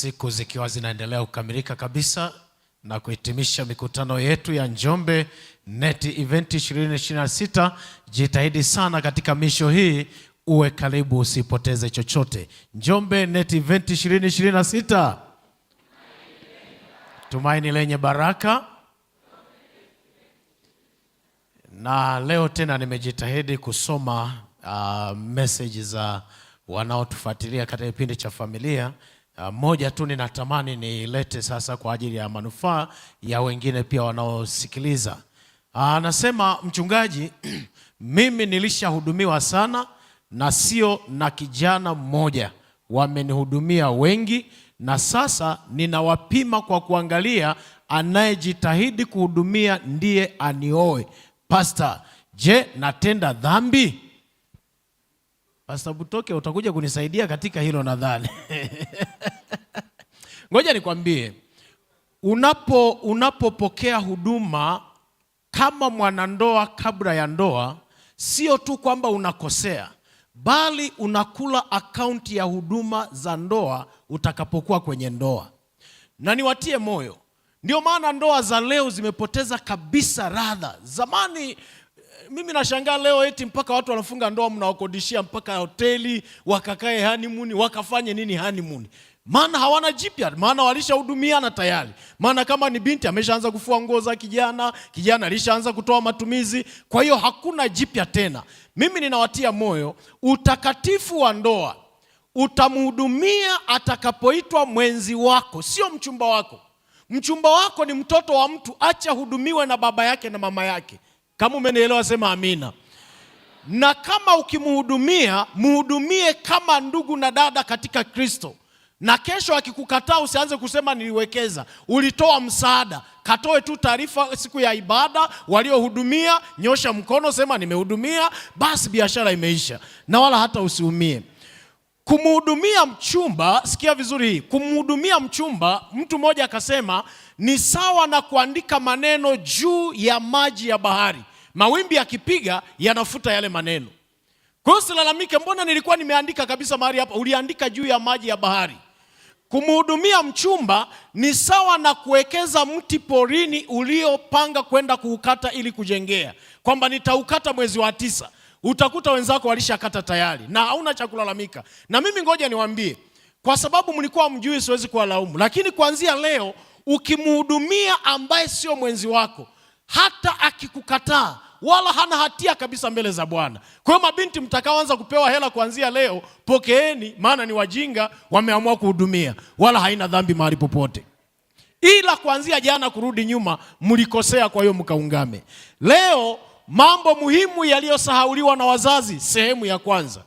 siku zikiwa zinaendelea kukamilika kabisa na kuhitimisha mikutano yetu ya Njombe Net Event 2026, jitahidi sana katika misho hii, uwe karibu, usipoteze chochote. Njombe Net Event 2026, tumaini lenye baraka. Na leo tena nimejitahidi kusoma message za wanaotufuatilia katika kipindi cha familia. Moja tu ninatamani nilete sasa kwa ajili ya manufaa ya wengine pia wanaosikiliza. Anasema mchungaji, mimi nilishahudumiwa sana na sio na kijana mmoja, wamenihudumia wengi, na sasa ninawapima kwa kuangalia anayejitahidi kuhudumia ndiye anioe. Pastor, je, natenda dhambi? Pastor Butoke, utakuja kunisaidia katika hilo nadhani. Ngoja nikwambie, unapopokea huduma kama mwanandoa kabla ya ndoa, sio tu kwamba unakosea, bali unakula akaunti ya huduma za ndoa utakapokuwa kwenye ndoa. Na niwatie moyo, ndio maana ndoa za leo zimepoteza kabisa radha. Zamani mimi nashangaa leo eti mpaka watu wanafunga ndoa mnawakodishia mpaka hoteli wakakae honeymoon, wakafanye nini honeymoon? Maana hawana jipya, maana walishahudumiana tayari. Maana kama ni binti ameshaanza kufua nguo za kijana, kijana alishaanza kutoa matumizi, kwa hiyo hakuna jipya tena. Mimi ninawatia moyo, utakatifu wa ndoa utamhudumia atakapoitwa mwenzi wako, sio mchumba wako. Mchumba wako ni mtoto wa mtu, acha hudumiwe na baba yake na mama yake. Kama umenielewa sema amina. Na kama ukimhudumia, mhudumie kama ndugu na dada katika Kristo. Na kesho akikukataa usianze kusema niliwekeza, ulitoa msaada. Katoe tu taarifa siku ya ibada, waliohudumia nyosha mkono, sema nimehudumia, basi biashara imeisha, na wala hata usiumie. Kumhudumia mchumba, sikia vizuri hii, kumhudumia mchumba, mtu mmoja akasema ni sawa na kuandika maneno juu ya maji ya bahari. Mawimbi yakipiga yanafuta yale maneno. Kwa hiyo usilalamike, mbona nilikuwa nimeandika kabisa mahali hapa, uliandika juu ya maji ya bahari. Kumhudumia mchumba ni sawa na kuwekeza mti porini uliopanga kwenda kuukata ili kujengea, kwamba nitaukata mwezi wa 9. Utakuta wenzako walishakata tayari na hauna cha kulalamika. Na mimi ngoja niwaambie, kwa sababu mlikuwa mjui siwezi kuwalaumu, lakini kuanzia leo ukimhudumia ambaye sio mwenzi wako, hata akikukataa wala hana hatia kabisa mbele za Bwana. Kwa hiyo mabinti mtakaoanza kupewa hela kuanzia leo, pokeeni, maana ni wajinga wameamua kuhudumia, wala haina dhambi mahali popote. Ila kuanzia jana kurudi nyuma mlikosea, kwa hiyo mkaungame. Leo mambo muhimu yaliyosahauliwa na wazazi, sehemu ya kwanza.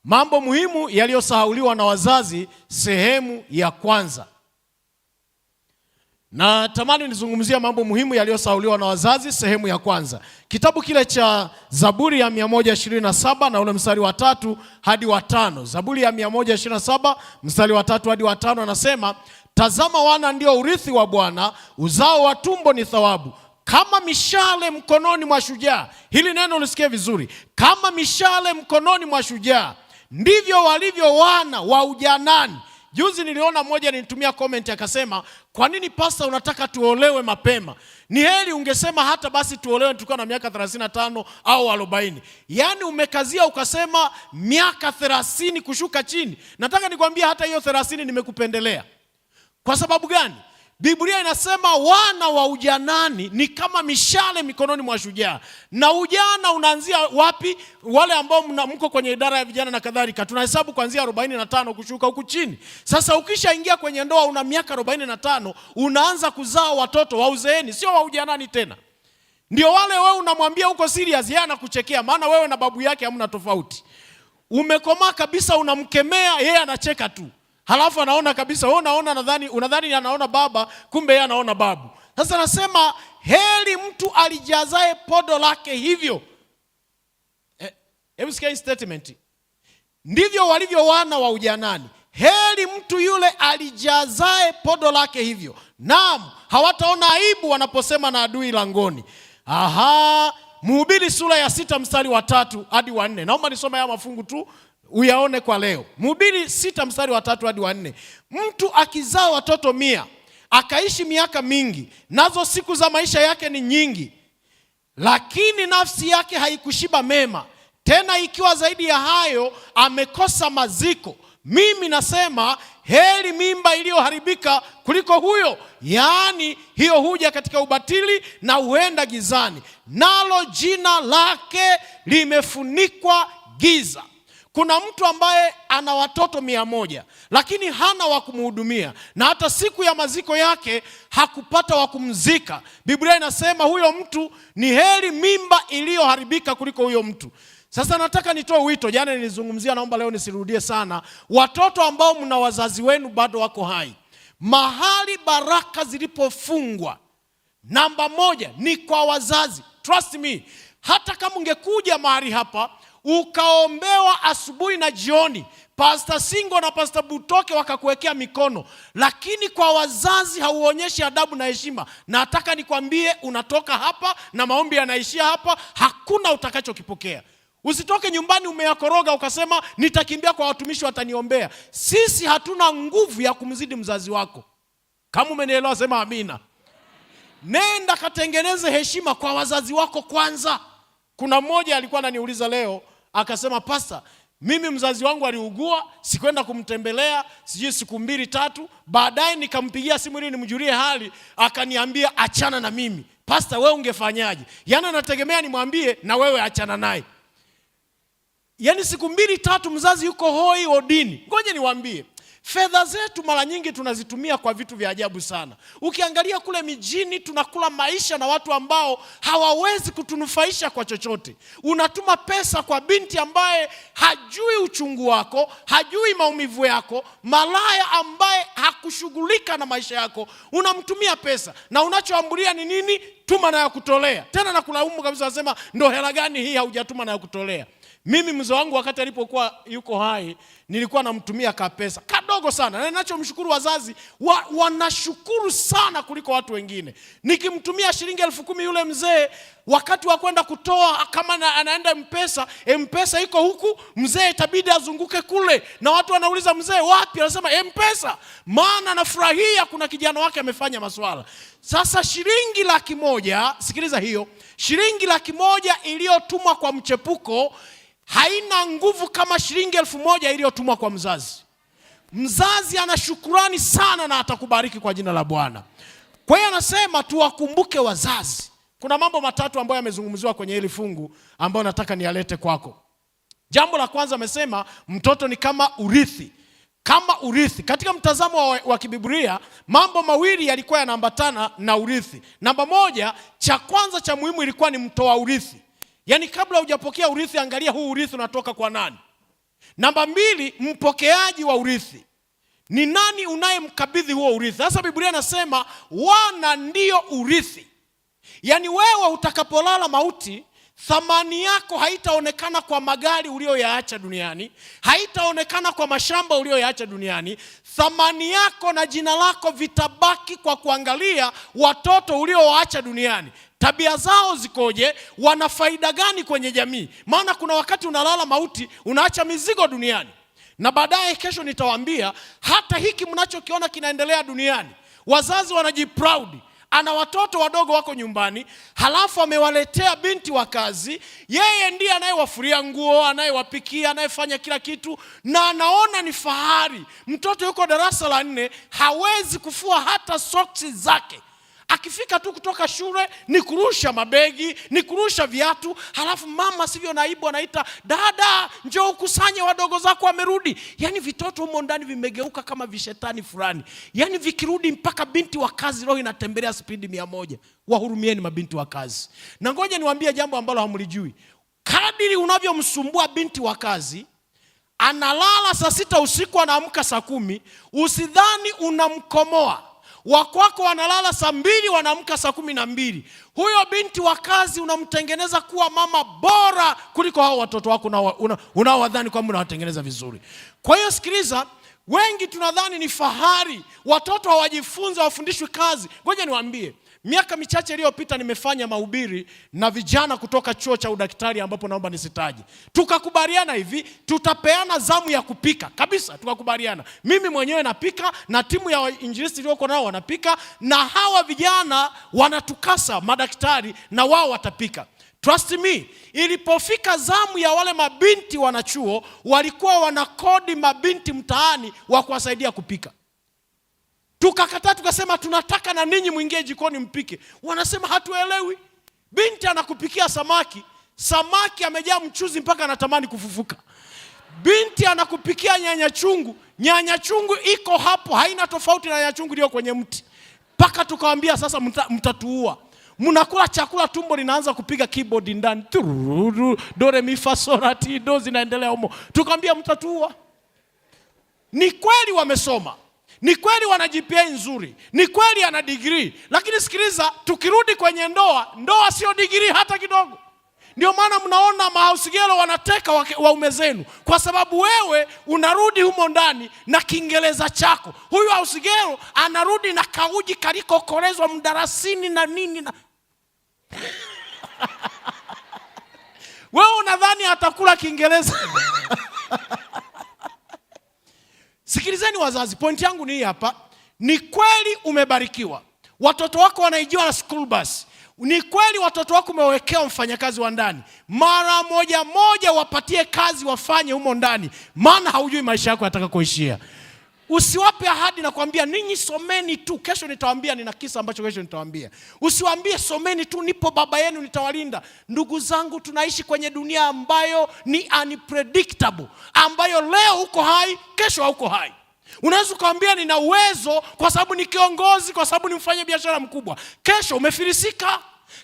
Mambo muhimu yaliyosahauliwa na wazazi, sehemu ya kwanza. Na tamani nizungumzia mambo muhimu yaliyosahauliwa na wazazi, sehemu ya kwanza. Kitabu kile cha Zaburi ya 127 na ule mstari wa 3 hadi wa 5. Zaburi ya 127 mstari wa 3 hadi wa 5 anasema, tazama wana ndio urithi wa Bwana, uzao wa tumbo ni thawabu. Kama mishale mkononi mwa shujaa. Hili neno lisikie vizuri. Kama mishale mkononi mwa shujaa, ndivyo walivyo wana wa ujanani. Juzi niliona mmoja nitumia comment akasema, kwa nini pastor unataka tuolewe mapema? Ni heri ungesema hata basi tuolewe tukiwa na miaka 35 au 40. Yaani umekazia ukasema miaka 30 kushuka chini. Nataka nikwambia hata hiyo 30 nimekupendelea. Kwa sababu gani? Biblia inasema wana wa ujanani ni kama mishale mikononi mwa shujaa. Na ujana unaanzia wapi? Wale ambao mko kwenye idara ya vijana na kadhalika, tunahesabu kuanzia 45 kushuka huku chini. Sasa ukishaingia kwenye ndoa una miaka 45, unaanza kuzaa watoto wa uzeeni, sio wa ujanani tena. Ndio wale wewe unamwambia uko serious, yeye anakuchekea, maana wewe na babu yake hamna tofauti. Umekomaa kabisa, unamkemea, yeye anacheka tu. Halafu anaona kabisa, wewe unadhani anaona baba, kumbe yeye anaona babu. Sasa nasema heri mtu alijazae podo lake hivyo. Hebu sikia statement. Ndivyo walivyo wana wa ujanani. Heri mtu yule alijazae podo lake hivyo. Naam, hawataona aibu wanaposema na adui langoni. Mhubiri sura ya 6 mstari wa 3 hadi wa 4. Naomba nisome haya mafungu tu. uyaone kwa leo. Mhubiri 6 mstari wa 3 hadi wa 4. Mtu akizaa watoto 100, akaishi miaka mingi, nazo siku za maisha yake ni nyingi, lakini nafsi yake haikushiba mema, tena ikiwa zaidi ya hayo amekosa maziko, mimi nasema heri mimba iliyoharibika kuliko huyo. Yaani hiyo huja katika ubatili na huenda gizani, nalo jina lake limefunikwa giza. Kuna mtu ambaye ana watoto 100 lakini hana wa kumhudumia, na hata siku ya maziko yake hakupata wa kumzika. Biblia inasema huyo mtu ni heri mimba iliyoharibika kuliko huyo mtu. Sasa nataka nitoe wito, jana nilizungumzia, naomba leo nisirudie sana. Watoto ambao mna wazazi wenu bado wako hai, mahali baraka zilipofungwa, namba 1 ni kwa wazazi. Trust me, hata kama ungekuja mahali hapa ukaombewa asubuhi na jioni, Pastor Singo na Pastor Butoke wakakuwekea mikono, lakini kwa wazazi hauonyeshi adabu na heshima, nataka nikwambie unatoka hapa na maombi yanaishia hapa, hakuna utakachokipokea. Usitoke nyumbani umeyakoroga ukasema nitakimbia kwa watumishi wataniombea. Sisi hatuna nguvu ya kumzidi mzazi wako. Kama umenielewa sema amina. Nenda katengeneze heshima kwa wazazi wako kwanza. Kuna mmoja alikuwa ananiuliza leo, akasema Pastor, mimi mzazi wangu aliugua, sikwenda kumtembelea sijui siku 2-3, baadaye nikampigia simu ili nimjulie hali, akaniambia achana na mimi. Pastor, wewe ungefanyaje? Yaani nategemea nimwambie na wewe achana naye. Yaani siku 2-3 mzazi yuko hoi odini. Ngoja niwaambie, fedha zetu mara nyingi tunazitumia kwa vitu vya ajabu sana. Ukiangalia kule mijini tunakula maisha na watu ambao hawawezi kutunufaisha kwa chochote. Unatuma pesa kwa binti ambaye hajui uchungu wako, hajui maumivu yako, malaya ambaye hakushughulika na maisha yako, unamtumia pesa na unachoambulia ni nini? Tuma na ya kutolea. Tena na kulaumu kabisa, nasema ndo hela gani hii haujatuma na ya kutolea? Mimi mzee wangu wakati alipokuwa yuko hai nilikuwa namtumia kapesa kadogo sana, na ninachomshukuru wazazi wanashukuru sana kuliko watu wengine. Nikimtumia shilingi 10,000 yule mzee, wakati wa kwenda kutoa kama anaenda M-Pesa iko huku, mzee itabidi azunguke kule, na watu wanauliza mzee wapi, anasema M-Pesa, maana anafurahia kuna kijana wake amefanya maswala. Sasa shilingi 100,000, sikiliza hiyo, shilingi 100,000 iliyotumwa kwa mchepuko haina nguvu kama shilingi 1,000 iliyotumwa kwa mzazi. Mzazi ana shukrani sana na atakubariki kwa jina la Bwana. Kwa hiyo anasema tuwakumbuke wazazi. Kuna mambo 3 ambayo yamezungumziwa kwenye hili fungu ambayo nataka nialete kwako. Jambo la kwanza amesema mtoto ni kama urithi. Kama urithi. Katika mtazamo wa kibiblia, mambo mawili yalikuwa yanaambatana na urithi. Namba 1, cha kwanza cha muhimu ilikuwa ni mtoa urithi. Yaani kabla hujapokea urithi, angalia huu urithi unatoka kwa nani. Namba 2, mpokeaji wa urithi. Ni nani unayemkabidhi huo urithi? Sasa Biblia inasema wana ndio urithi. Yaani wewe utakapolala mauti, thamani yako haitaonekana kwa magari uliyoyaacha duniani, haitaonekana kwa mashamba uliyoyaacha duniani. Thamani yako na jina lako vitabaki kwa kuangalia watoto uliowaacha duniani. Tabia zao zikoje? Wana faida gani kwenye jamii? Maana kuna wakati unalala mauti, unaacha mizigo duniani. Na baadaye kesho nitawaambia hata hiki mnachokiona kinaendelea duniani, wazazi wanajiproud. Ana watoto wadogo wako nyumbani, halafu amewaletea binti wa kazi. Yeye ndiye anayewafuria nguo, anayewapikia, anayefanya kila kitu, na anaona ni fahari. Mtoto yuko darasa la 4, hawezi kufua hata soksi zake. Akifika tu kutoka shule ni kurusha mabegi, ni kurusha viatu, halafu mama sivyo naibu anaita, dada njoo ukusanye wadogo zako wamerudi. Yaani vitoto humo ndani vimegeuka kama vishetani fulani. Yaani vikirudi mpaka binti wa kazi roho inatembelea spidi 100. Wahurumieni mabinti wa kazi. Na ngoja niwaambie jambo ambalo hamlijui. Kadiri unavyomsumbua binti wa kazi, analala saa 6 usiku anaamka saa 10, usidhani unamkomoa. Wakwako wanalala saa 2 wanaamka saa 12. Huyo binti wa kazi unamtengeneza kuwa mama bora kuliko hao watoto wako unaowadhani kwamba unawatengeneza vizuri. Kwa hiyo sikiliza, wengi tunadhani ni fahari watoto hawajifunza, wafundishwe kazi. Ngoja niwaambie, Miaka michache iliyopita nimefanya mahubiri na vijana kutoka chuo cha udaktari ambapo naomba nisitaje. Tukakubaliana hivi, tutapeana zamu ya kupika. Kabisa tukakubaliana. Mimi mwenyewe napika na timu ya injilisti iliyoko nao wanapika, na hawa vijana wanatukasa madaktari na wao watapika. Trust me, ilipofika zamu ya wale mabinti wanachuo, walikuwa wanakodi mabinti mtaani wa kuwasaidia kupika. Tukakataa, tukasema tunataka na ninyi muingie jikoni mpike. Wanasema hatuelewi. Binti anakupikia samaki, samaki amejaa mchuzi mpaka anatamani kufufuka. Binti anakupikia nyanya chungu iko hapo, haina tofauti na nyanya chungu iliyo kwenye mti. Paka tukawaambia sasa mtatuua. Mnakula chakula tumbo linaanza kupiga keyboard ndani. Do re mi fa sol la ti do zinaendelea humo. Tukamwambia mtatuua. Ni kweli wamesoma. Ni kweli wana GPA nzuri. Ni kweli ana degree. Lakini sikiliza, tukirudi kwenye ndoa sio degree hata kidogo. Ndio maana mnaona mahausigelo wanateka waume zenu, kwa sababu wewe unarudi humo ndani na Kiingereza chako. Huyu hausigelo anarudi na kauji kalikokolezwa mdarasini na nini na wewe unadhani atakula Kiingereza? Sikilizeni wazazi, point yangu ni hapa. Ni kweli umebarikiwa, watoto wako wanaijua na school bus. Ni kweli watoto wako umewekea mfanyakazi wa ndani. Mara moja wapatie kazi wafanye humo ndani, maana haujui maisha yako yataka kuishia. Usiwape ahadi na kuambia ninyi someni tu, kesho nitawaambia. Nina kisa ambacho kesho nitawaambia. Usiwaambie someni tu, nipo baba yenu nitawalinda. Ndugu zangu, tunaishi kwenye dunia ambayo ni unpredictable, ambayo leo uko hai, kesho hauko hai. Unaweza kuambia nina uwezo kwa sababu ni kiongozi, kwa sababu ni mfanya biashara mkubwa, kesho umefilisika.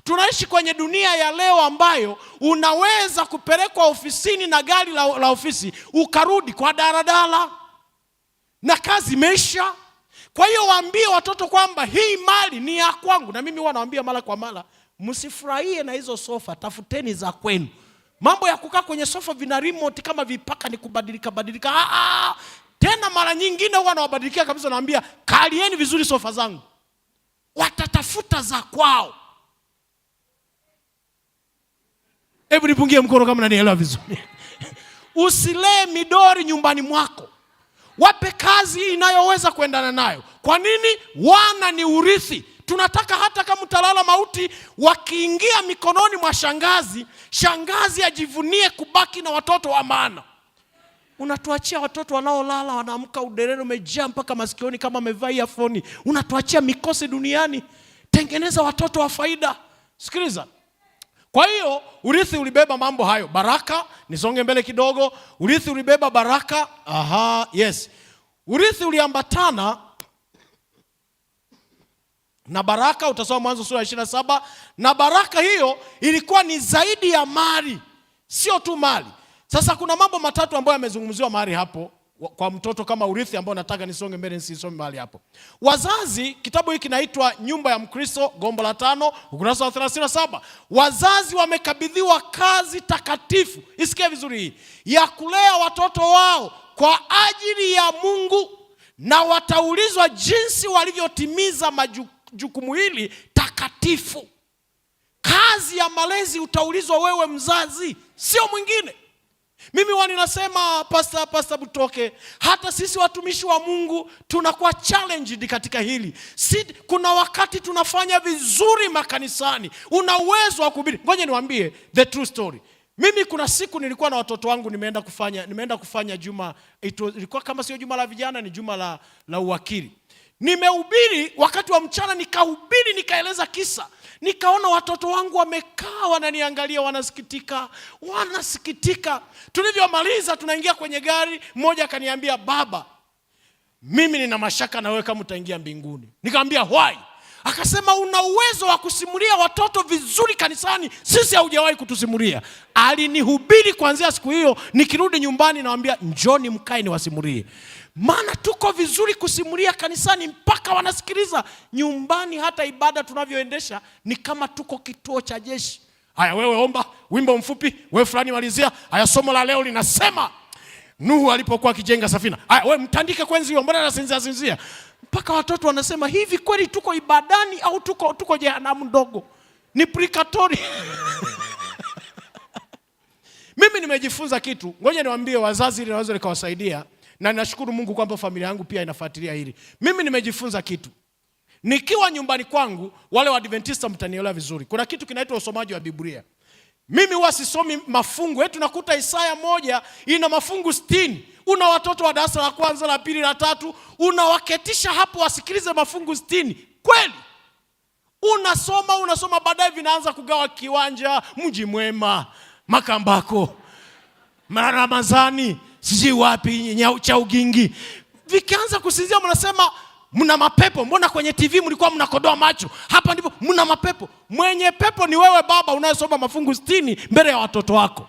Tunaishi kwenye dunia ya leo ambayo unaweza kupelekwa ofisini na gari la ofisi ukarudi kwa daladala na kazi imeisha. Kwa hiyo waambie watoto kwamba hii mali ni ya kwangu. Na mimi huwa nawaambia mara kwa mara, msifurahie na hizo sofa, tafuteni za kwenu. Mambo ya kukaa kwenye sofa vina remote kama vipaka ni kubadilika. Tena mara nyingine huwa nawabadilikia kabisa, naambia kalieni vizuri sofa zangu. Watatafuta za kwao. Hebu nipungie mkono kama nanielewa vizuri. Usilee midori nyumbani mwako. Wape kazi inayoweza kuendana nayo. Kwa nini? Wana ni urithi. Tunataka hata kama utalala mauti, wakiingia mikononi mwa shangazi ajivunie kubaki na watoto wa maana. Unatuachia watoto wanaolala wanaamka uderero umejaa mpaka masikioni kama amevaa earphone. Unatuachia mikosi duniani. Tengeneza watoto wa faida. Sikiliza. Kwa hiyo urithi ulibeba mambo hayo. Baraka, nisonge mbele kidogo. Urithi ulibeba baraka. Yes. Urithi uliambatana na baraka. Utasoma Mwanzo sura 27. Na baraka hiyo ilikuwa ni zaidi ya mali, sio tu mali. Sasa kuna mambo matatu ambayo yamezungumziwa mahali hapo kwa mtoto kama urithi, ambao nataka nisonge mbele nisisome mahali hapo. Wazazi, kitabu hiki kinaitwa Nyumba ya Mkristo, gombo la 5, ukurasa wa 37. Wazazi wamekabidhiwa kazi takatifu, isikie vizuri hii, ya kulea watoto wao kwa ajili ya Mungu, na wataulizwa jinsi walivyotimiza majukumu hili takatifu. Kazi ya malezi utaulizwa wewe mzazi, sio mwingine. Mimi ninasema Pastor Butoke, hata sisi watumishi wa Mungu tunakuwa challenged katika hili. Kuna wakati tunafanya vizuri makanisani, una uwezo wa kuhubiri. Ngoja niwaambie the true story. Mimi kuna siku nilikuwa na watoto wangu nimeenda kufanya juma, ilikuwa kama sio juma la vijana, ni juma la uwakili. Nimehubiri wakati wa mchana, nikahubiri, nikaeleza kisa. Nikaona watoto wangu wamekaa wananiangalia, wanasikitika. Tulivyomaliza tunaingia kwenye gari, mmoja akaniambia, baba, mimi nina mashaka na wewe kama utaingia mbinguni. Nikamwambia why? Akasema una uwezo wa kusimulia watoto vizuri kanisani, sisi haujawahi kutusimulia. Alinihubiri kuanzia siku hiyo, nikirudi nyumbani nawaambia njoni mkae niwasimulie. Maana tuko vizuri kusimulia kanisani mpaka wanasikiliza. Nyumbani hata ibada tunavyoendesha ni kama tuko kituo cha jeshi. Haya, wewe omba wimbo mfupi, wewe fulani malizia. Haya, somo la leo linasema Nuhu alipokuwa akijenga safina. Haya, wewe mtandike kwenzi hiyo, mbona anasinzia? mpaka watoto wanasema hivi, kweli tuko ibadani au tuko jehanamu ndogo? Ni purgatory. Mimi nimejifunza kitu, ngoja niwaambie wazazi ili naweza nikawasaidia, na ninashukuru Mungu kwamba familia yangu pia inafuatilia hili. Mimi nimejifunza kitu. Nikiwa nyumbani kwangu, wale wa Adventista mtanielewa vizuri, kuna kitu kinaitwa usomaji wa Biblia. Mimi huwa sisomi mafungu. Wetu nakuta Isaya 1 ina mafungu 60. Una watoto wa darasa la kwanza, la pili, la tatu, unawaketisha hapo wasikilize mafungu 60. Kweli? Unasoma baadaye vinaanza kugawa kiwanja, Mji Mwema, Makambako, Ramadhani, siji wapi, Chaugingi. Vikianza kusinzia mnasema mna mapepo. Mbona kwenye TV mlikuwa mnakodoa macho? Hapa ndipo mna mapepo. Mwenye pepo ni wewe baba unayesoma mafungu 60 mbele ya watoto wako.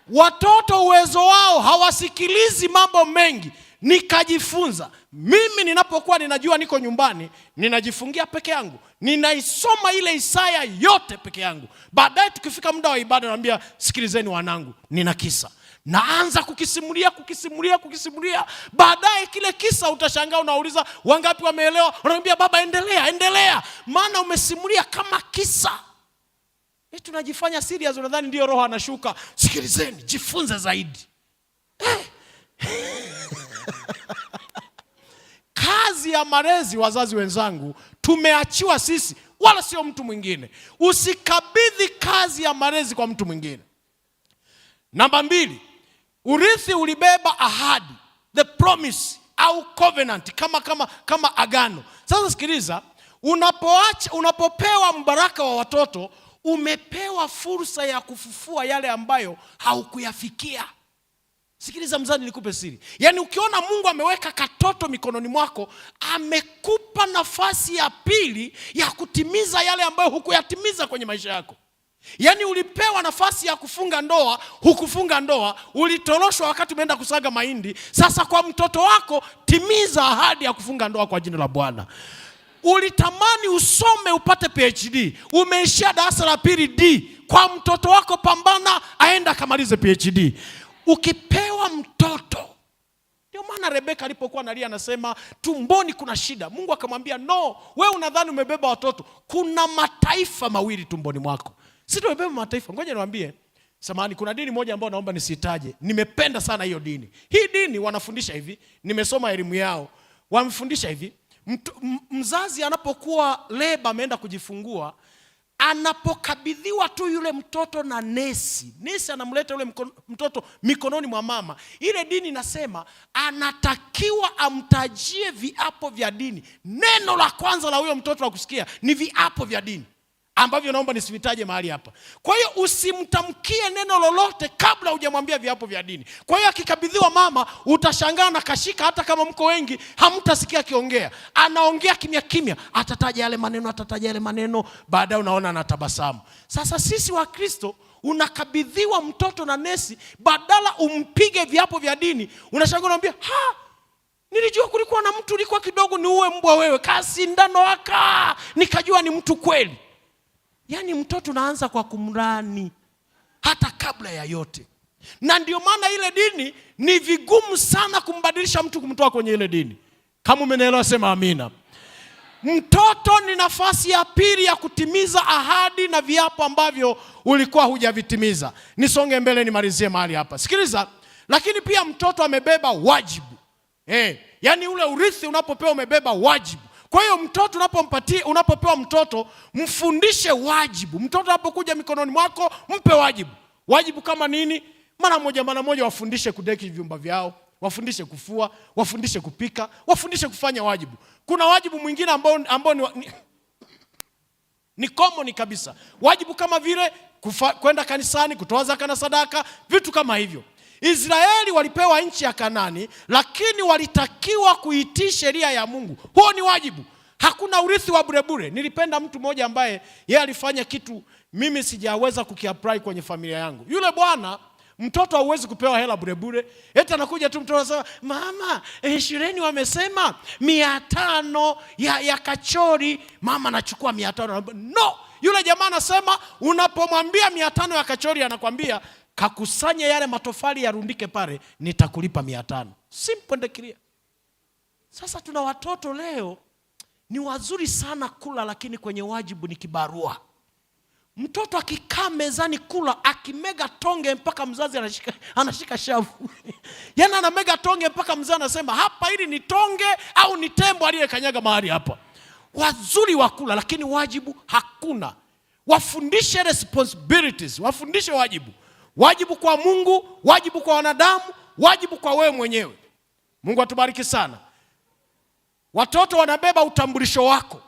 Watoto uwezo wao hawasikilizi mambo mengi. Nikajifunza. Mimi ninapokuwa ninajua niko nyumbani, ninajifungia peke yangu. Ninaisoma ile Isaya yote peke yangu. Baadaye tukifika muda wa ibada naambia, sikilizeni wanangu, nina kisa. Naanza kukisimulia. Baadaye kile kisa utashangaa, unauliza wangapi wameelewa? Unaambia baba, endelea. Maana umesimulia kama kisa. Tunajifanya serious, unadhani ndio roho anashuka. Sikilizeni, jifunze zaidi. Kazi ya malezi, wazazi wenzangu, tumeachiwa sisi, wala sio mtu mwingine. Usikabidhi kazi ya malezi kwa mtu mwingine. Namba 2, urithi ulibeba ahadi, the promise au covenant, kama agano. Sasa sikiliza, unapopewa mbaraka wa watoto, umepewa fursa ya kufufua yale ambayo haukuyafikia. Sikiliza mzani, nikupe siri. Yaani ukiona Mungu ameweka katoto mikononi mwako, amekupa nafasi ya pili ya kutimiza yale ambayo hukuyatimiza kwenye maisha yako. Yaani ulipewa nafasi ya kufunga ndoa, hukufunga ndoa, ulitoroshwa wakati umeenda kusaga mahindi. Sasa kwa mtoto wako, timiza ahadi ya kufunga ndoa kwa jina la Bwana. Ulitamani usome upate PhD, umeishia darasa la pili D. Kwa mtoto wako, pambana aenda kamalize PhD. Ukipewa mtoto, ndio maana Rebeka alipokuwa analia anasema tumboni kuna shida. Mungu akamwambia, no, wewe unadhani umebeba watoto, kuna mataifa mawili tumboni mwako. Sisi tumebeba mataifa. Ngoja niwaambie, samahani, kuna dini moja ambayo naomba nisitaje. Nimependa sana hiyo dini. Hii dini wanafundisha hivi, nimesoma elimu yao. Wamefundisha hivi, mzazi anapokuwa leba ameenda kujifungua, anapokabidhiwa tu yule mtoto na nesi anamleta yule mtoto mikononi mwa mama, ile dini nasema anatakiwa amtajie viapo vya dini. Neno la kwanza la huyo mtoto wa kusikia ni viapo vya dini, ambavyo naomba nisivitaje mahali hapa. Kwa hiyo usimtamkie neno lolote kabla hujamwambia viapo vya dini. Kwa hiyo akikabidhiwa mama, utashangaa na kashika, hata kama mko wengi hamtasikia akiongea. Anaongea kimya, atataja yale maneno, baadaye unaona anatabasamu. Sasa sisi wa Kristo, unakabidhiwa mtoto na nesi, badala umpige viapo vya dini, unashangaa unamwambia, nilijua kulikuwa na mtu, ulikuwa kidogo ni uwe mbwa wewe, kasi ndano waka, nikajua ni mtu kweli. Yaani mtoto unaanza kwa kumrani hata kabla ya yote. Na ndio maana ile dini ni vigumu sana kumbadilisha mtu, kumtoa kwenye ile dini. Kama umenielewa sema amina. Mtoto ni nafasi ya pili ya kutimiza ahadi na viapo ambavyo ulikuwa hujavitimiza. Nisonge mbele nimalizie mahali hapa. Sikiliza, lakini pia mtoto amebeba wajibu. Yaani ule urithi unapopewa umebeba wajibu. Kwa hiyo mtoto unapopewa mtoto, mfundishe wajibu. Mtoto anapokuja mikononi mwako, mpe wajibu. Wajibu kama nini? Mara moja wafundishe kudeki vyumba vyao, wafundishe kufua, wafundishe kupika, wafundishe kufanya wajibu. Kuna wajibu mwingine ambao ni common kabisa. Wajibu kama vile kwenda kanisani, kutoa zaka na sadaka, vitu kama hivyo. Israeli walipewa nchi ya Kanaani, lakini walitakiwa kuitii sheria ya Mungu. Huo ni wajibu. Hakuna urithi wa bure. Nilipenda mtu mmoja ambaye yeye alifanya kitu mimi sijaweza kukiapply kwenye familia yangu. Yule bwana, mtoto hauwezi kupewa hela bure. Eti anakuja tu mtoto anasema, mama, shuleni wamesema 500 ya kachori. Mama anachukua 500. No, yule jamaa anasema unapomwambia 500 ya kachori, anakwambia kakusanya yale matofali yarundike pale, nitakulipa 500. Simple and clear. Sasa tuna watoto leo ni wazuri sana kula, lakini kwenye wajibu ni kibarua. Mtoto akikaa mezani kula, akimega tonge mpaka mzazi anashika shavu. Yaani anamega tonge mpaka mzazi anasema hapa hili ni tonge au ni tembo aliyekanyaga mahali hapa. Wazuri wa kula, lakini wajibu hakuna. Wafundishe responsibilities, wafundishe wajibu. Wajibu kwa Mungu, wajibu kwa wanadamu, wajibu kwa wewe mwenyewe. Mungu atubariki sana. Watoto wanabeba utambulisho wako.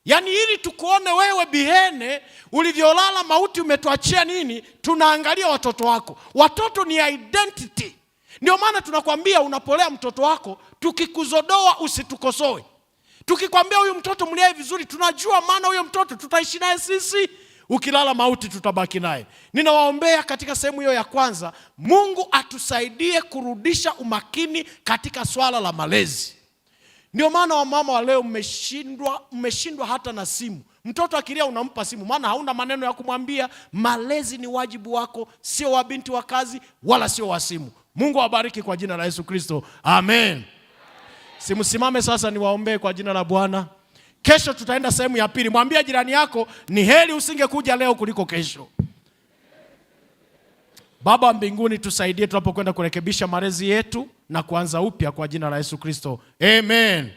Yaani ili tukuone wewe bihene, ulivyolala mauti umetuachia nini, tunaangalia watoto wako. Watoto ni identity. Ndio maana tunakwambia unapolea mtoto wako, tukikuzodoa usitukosoe. Tukikwambia huyu mtoto mlee vizuri, tunajua maana huyo mtoto tutaishi naye sisi. Ukilala mauti tutabaki naye. Ninawaombea katika sehemu hiyo ya kwanza, Mungu atusaidie kurudisha umakini katika swala la malezi. Ndio maana wamama wa leo mmeshindwa hata na simu. Mtoto akilia unampa simu, maana hauna maneno ya kumwambia. Malezi ni wajibu wako, sio wa binti wa kazi wala sio wa simu. Mungu awabariki kwa jina la Yesu Kristo. Amen. Simsimame sasa niwaombee kwa jina la Bwana. Kesho tutaenda sehemu ya pili. Mwambie jirani yako ni heri usingekuja leo kuliko kesho. Baba mbinguni, tusaidie tunapokwenda kurekebisha malezi yetu na kuanza upya kwa jina la Yesu Kristo. Amen.